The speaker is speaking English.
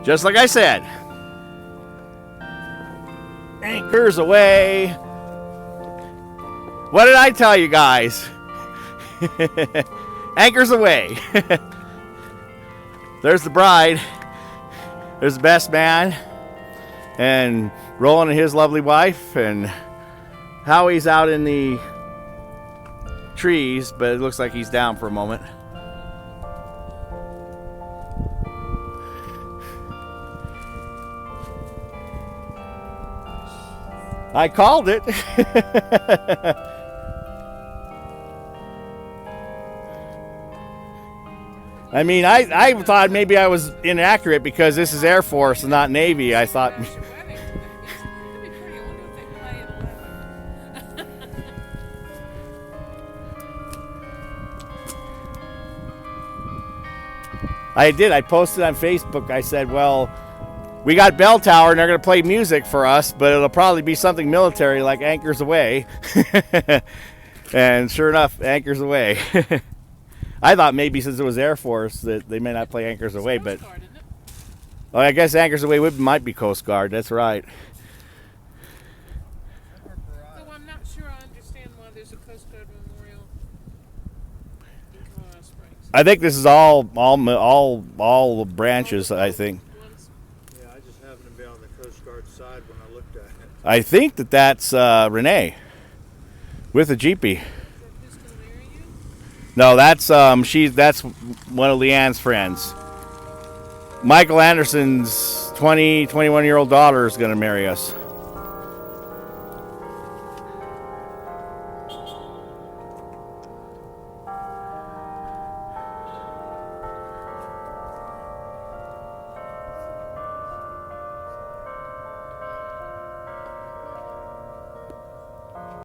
Just like I said. Anchors aweigh. What did I tell you guys? Anchors aweigh. There's the bride. There's the best man. And Roland and his lovely wife. And Howie's out in the trees, but it looks like he's down for a moment. I called it. I mean, I thought maybe I was inaccurate because this is Air Force and not Navy. I thought. I did. I posted on Facebook. I said, well, we got Bell Tower and they're going to play music for us, but it'll probably be something military like Anchors Aweigh. And sure enough, Anchors Aweigh. I thought maybe since it was Air Force that they may not play Anchors Aweigh, but oh, I guess Anchors Aweigh might be Coast Guard. That's right. So I'm not sure I understand why there's a Coast Guard memorial in Colorado Springs. I think this is all branches. I think. Yeah, I just happened to be on the Coast Guard side when I looked at it. I think that's Renee with a Jeepy. No, that's that's one of Leanne's friends. Michael Anderson's 21-year-old daughter is going to marry us.